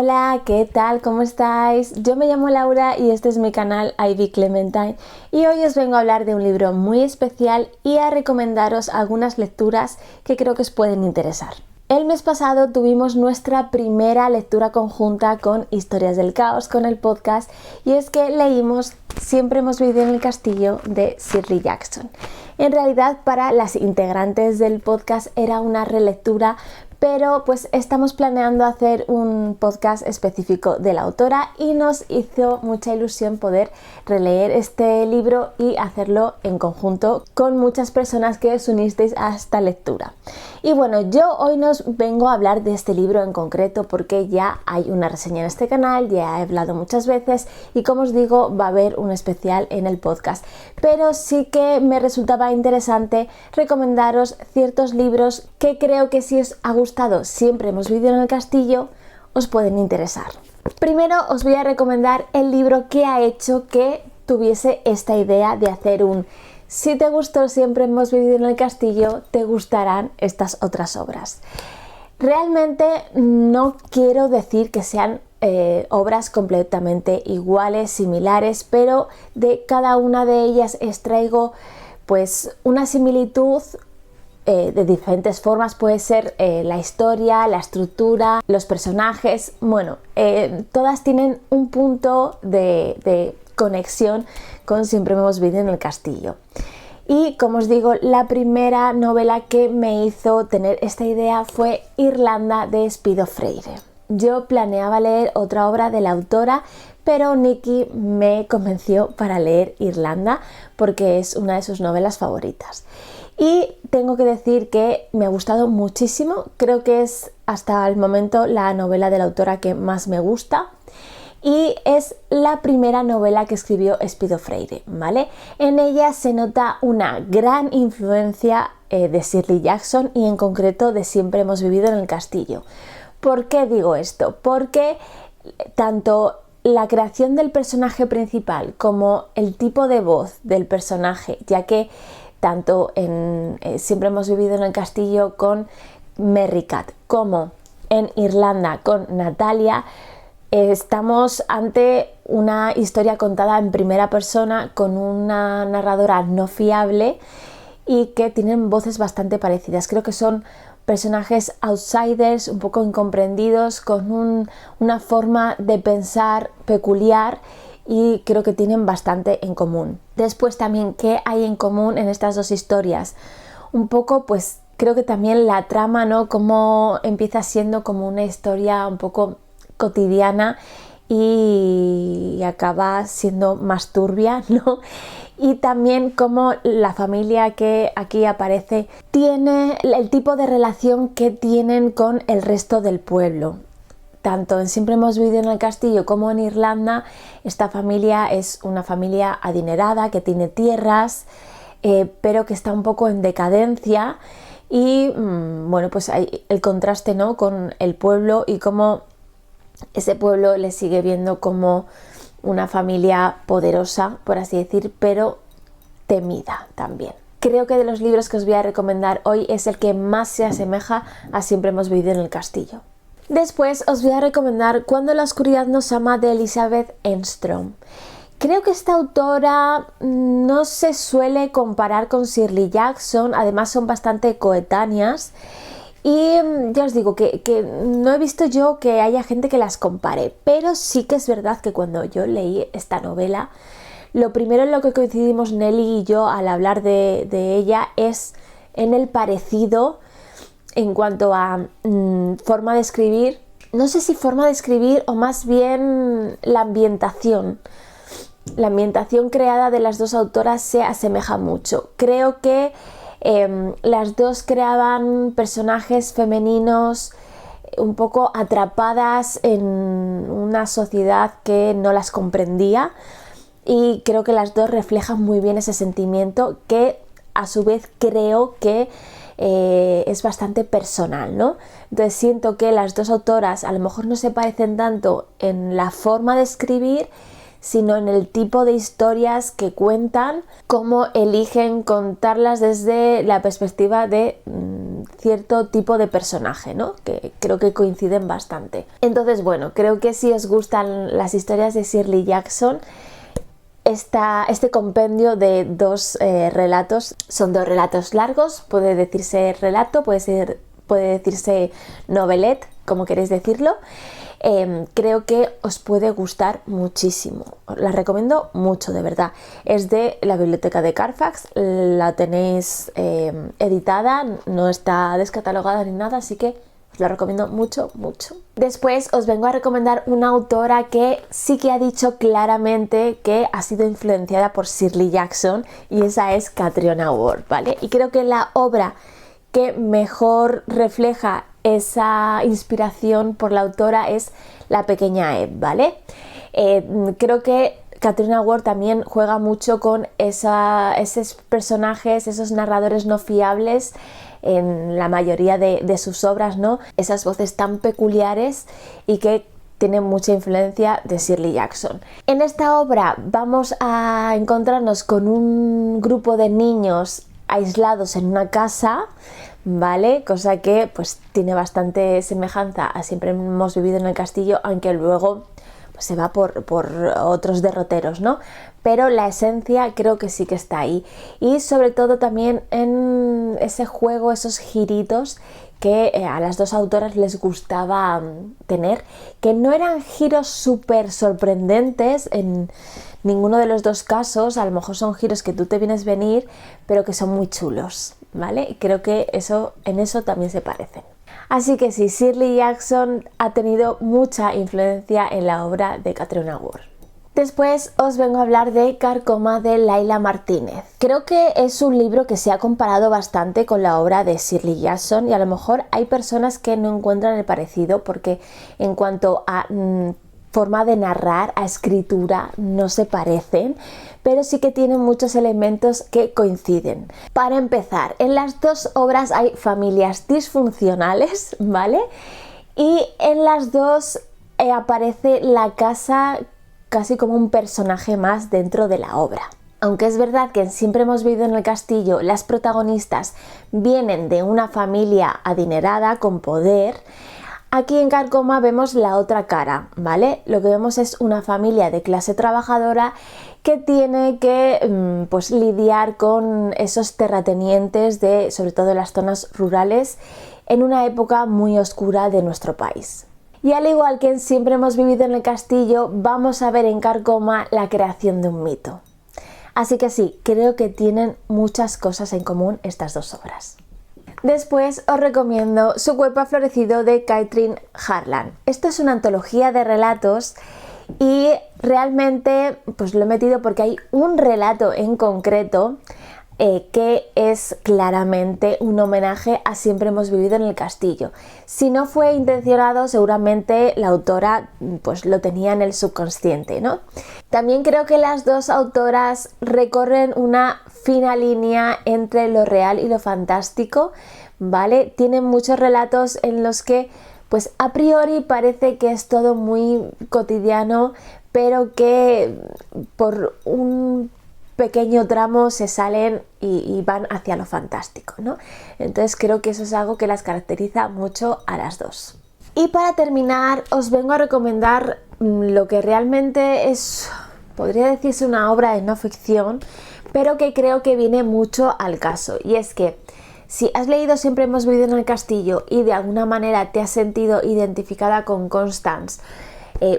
Hola, ¿qué tal? ¿Cómo estáis? Yo me llamo Laura y este es mi canal Ivy Clementine y hoy os vengo a hablar de un libro muy especial y a recomendaros algunas lecturas que creo que os pueden interesar. El mes pasado tuvimos nuestra primera lectura conjunta con Historias del Caos, con el podcast, y es que leímos Siempre hemos vivido en el castillo de Shirley Jackson. En realidad, para las integrantes del podcast era una relectura, pero pues estamos planeando hacer un podcast específico de la autora y nos hizo mucha ilusión poder releer este libro y hacerlo en conjunto con muchas personas que os unisteis a esta lectura. Y bueno, yo hoy nos vengo a hablar de este libro en concreto porque ya hay una reseña en este canal, ya he hablado muchas veces y como os digo va a haber un especial en el podcast, pero sí que me resultaba interesante recomendaros ciertos libros que creo que si os ha gustado Siempre hemos vivido en el castillo os pueden interesar. Primero os voy a recomendar el libro que ha hecho que tuviese esta idea de hacer un si te gustó Siempre hemos vivido en el castillo, te gustarán estas otras obras. Realmente no quiero decir que sean obras completamente iguales, similares, pero de cada una de ellas extraigo pues una similitud de diferentes formas. Puede ser la historia, la estructura, los personajes, bueno, todas tienen un punto de conexión con Siempre hemos vivido en el castillo. Y como os digo, la primera novela que me hizo tener esta idea fue Irlanda de Espido Freire. Yo planeaba leer otra obra de la autora, pero Nikki me convenció para leer Irlanda porque es una de sus novelas favoritas. Y tengo que decir que me ha gustado muchísimo, creo que es hasta el momento la novela de la autora que más me gusta. Y es la primera novela que escribió Espido Freire, ¿vale? En ella se nota una gran influencia de Shirley Jackson y en concreto de Siempre hemos vivido en el castillo. ¿Por qué digo esto? Porque tanto la creación del personaje principal como el tipo de voz del personaje, ya que tanto en Siempre hemos vivido en el castillo con Merricat como en Irlanda con Natalia, estamos ante una historia contada en primera persona con una narradora no fiable y que tienen voces bastante parecidas. Creo que son personajes outsiders, un poco incomprendidos, con una forma de pensar peculiar y creo que tienen bastante en común. Después también, ¿qué hay en común en estas dos historias? Un poco, pues creo que también la trama, ¿no? Cómo empieza siendo como una historia un poco cotidiana y acaba siendo más turbia, ¿no? Y también cómo la familia que aquí aparece tiene el tipo de relación que tienen con el resto del pueblo. Tanto en Siempre hemos vivido en el castillo como en Irlanda, esta familia es una familia adinerada que tiene tierras, pero que está un poco en decadencia y bueno, pues hay el contraste, ¿no? Con el pueblo y cómo ese pueblo le sigue viendo como una familia poderosa, por así decir, pero temida también. Creo que de los libros que os voy a recomendar hoy es el que más se asemeja a Siempre hemos vivido en el castillo. Después os voy a recomendar Cuando la oscuridad nos ama de Elizabeth Enstrom. Creo que esta autora no se suele comparar con Shirley Jackson, además son bastante coetáneas. Y ya os digo que no he visto yo que haya gente que las compare, pero sí que es verdad que cuando yo leí esta novela, lo primero en lo que coincidimos Nelly y yo al hablar de ella es en el parecido en cuanto a forma de escribir, no sé si forma de escribir o más bien la ambientación. La ambientación creada de las dos autoras se asemeja mucho. Creo que las dos creaban personajes femeninos un poco atrapadas en una sociedad que no las comprendía y creo que las dos reflejan muy bien ese sentimiento que a su vez creo que es bastante personal, ¿no? Entonces siento que las dos autoras a lo mejor no se parecen tanto en la forma de escribir, sino en el tipo de historias que cuentan, cómo eligen contarlas desde la perspectiva de cierto tipo de personaje, ¿no? Que creo que coinciden bastante. Entonces, bueno, creo que si os gustan las historias de Shirley Jackson, este compendio de dos relatos, son dos relatos largos, puede decirse relato, puede decirse novelette, como queréis decirlo. Creo que os puede gustar muchísimo, os la recomiendo mucho, de verdad. Es de la biblioteca de Carfax, la tenéis editada, no está descatalogada ni nada, así que os la recomiendo mucho, mucho. Después os vengo a recomendar una autora que sí que ha dicho claramente que ha sido influenciada por Shirley Jackson, y esa es Catriona Ward, ¿vale? Y creo que la obra que mejor refleja esa inspiración por la autora es La pequeña Eve, ¿vale? Creo que Catriona Ward también juega mucho con esos personajes, esos narradores no fiables en la mayoría de sus obras, ¿no? Esas voces tan peculiares y que tienen mucha influencia de Shirley Jackson. En esta obra vamos a encontrarnos con un grupo de niños aislados en una casa, ¿vale? Cosa que pues tiene bastante semejanza a Siempre hemos vivido en el castillo, aunque luego pues, se va por otros derroteros, ¿no? Pero la esencia creo que sí que está ahí, y sobre todo también en ese juego, esos giritos que a las dos autoras les gustaba tener, que no eran giros súper sorprendentes en ninguno de los dos casos, a lo mejor son giros que tú te vienes venir, pero que son muy chulos, ¿vale? Y creo que en eso también se parecen. Así que sí, Shirley Jackson ha tenido mucha influencia en la obra de Catriona Ward. Después os vengo a hablar de Carcoma de Laila Martínez. Creo que es un libro que se ha comparado bastante con la obra de Shirley Jackson, y a lo mejor hay personas que no encuentran el parecido porque en cuanto a forma de narrar, a escritura, no se parecen, pero sí que tienen muchos elementos que coinciden. Para empezar, en las dos obras hay familias disfuncionales, ¿vale? Y en las dos aparece la casa casi como un personaje más dentro de la obra. Aunque es verdad que en Siempre hemos vivido en el castillo las protagonistas vienen de una familia adinerada, con poder, aquí en Carcoma vemos la otra cara, ¿vale? Lo que vemos es una familia de clase trabajadora que tiene que pues, lidiar con esos terratenientes de, sobre todo en las zonas rurales, en una época muy oscura de nuestro país. Y al igual que en Siempre hemos vivido en el castillo, vamos a ver en Carcoma la creación de un mito. Así que sí, creo que tienen muchas cosas en común estas dos obras. Después os recomiendo Su cuerpo ha florecido de Caitlin Harlan. Esto es una antología de relatos y realmente pues lo he metido porque hay un relato en concreto que es claramente un homenaje a Siempre hemos vivido en el castillo. Si no fue intencionado, seguramente la autora pues lo tenía en el subconsciente, ¿no? También creo que las dos autoras recorren una fina línea entre lo real y lo fantástico, ¿vale? Tienen muchos relatos en los que pues a priori parece que es todo muy cotidiano, pero que por un pequeño tramo se salen y van hacia lo fantástico, ¿no? Entonces creo que eso es algo que las caracteriza mucho a las dos. Y para terminar os vengo a recomendar lo que realmente es, podría decirse una obra de no ficción, pero que creo que viene mucho al caso, y es que si has leído Siempre hemos vivido en el castillo y de alguna manera te has sentido identificada con Constance,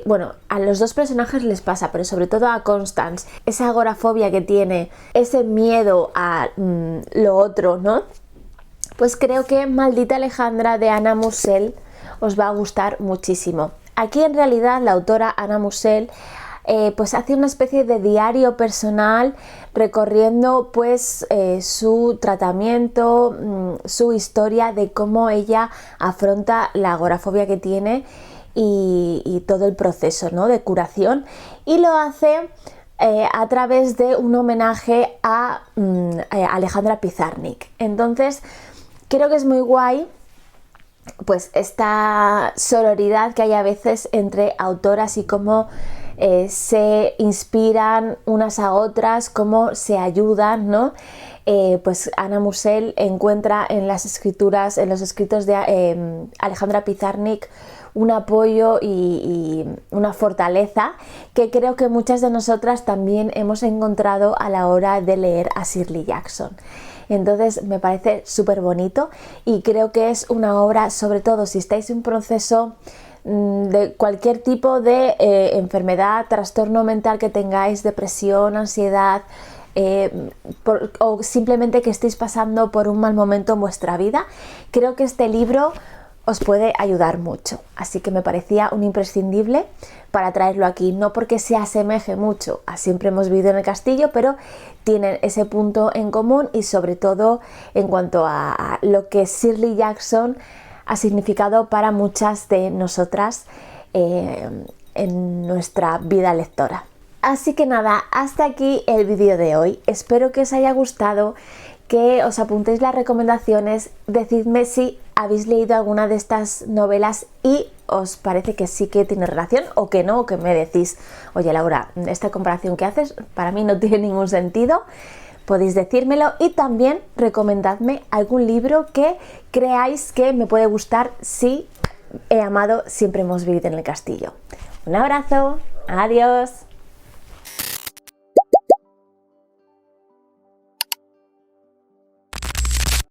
bueno, a los dos personajes les pasa, pero sobre todo a Constance, esa agorafobia que tiene, ese miedo a lo otro, ¿no? Pues creo que Maldita Alejandra de Anna Mussel os va a gustar muchísimo. Aquí en realidad la autora Anna Mussel pues hace una especie de diario personal recorriendo pues su tratamiento, su historia de cómo ella afronta la agorafobia que tiene y todo el proceso, ¿no?, de curación, y lo hace a través de un homenaje a Alejandra Pizarnik. Entonces creo que es muy guay pues esta sororidad que hay a veces entre autoras y cómo se inspiran unas a otras, cómo se ayudan, ¿no? pues Anna Mussel encuentra en los escritos de Alejandra Pizarnik un apoyo y una fortaleza que creo que muchas de nosotras también hemos encontrado a la hora de leer a Shirley Jackson. Entonces me parece súper bonito y creo que es una obra, sobre todo si estáis en un proceso de cualquier tipo de enfermedad, trastorno mental que tengáis, depresión, ansiedad, o simplemente que estéis pasando por un mal momento en vuestra vida, creo que este libro os puede ayudar mucho, así que me parecía un imprescindible para traerlo aquí, no porque se asemeje mucho a Siempre hemos vivido en el castillo, pero tienen ese punto en común y sobre todo en cuanto a lo que Shirley Jackson ha significado para muchas de nosotras en nuestra vida lectora. Así que nada, hasta aquí el vídeo de hoy, espero que os haya gustado, que os apuntéis las recomendaciones, decidme si habéis leído alguna de estas novelas y os parece que sí que tiene relación o que no, o que me decís, oye Laura, esta comparación que haces para mí no tiene ningún sentido. Podéis decírmelo y también recomendadme algún libro que creáis que me puede gustar si he amado Siempre hemos vivido en el castillo. Un abrazo, adiós.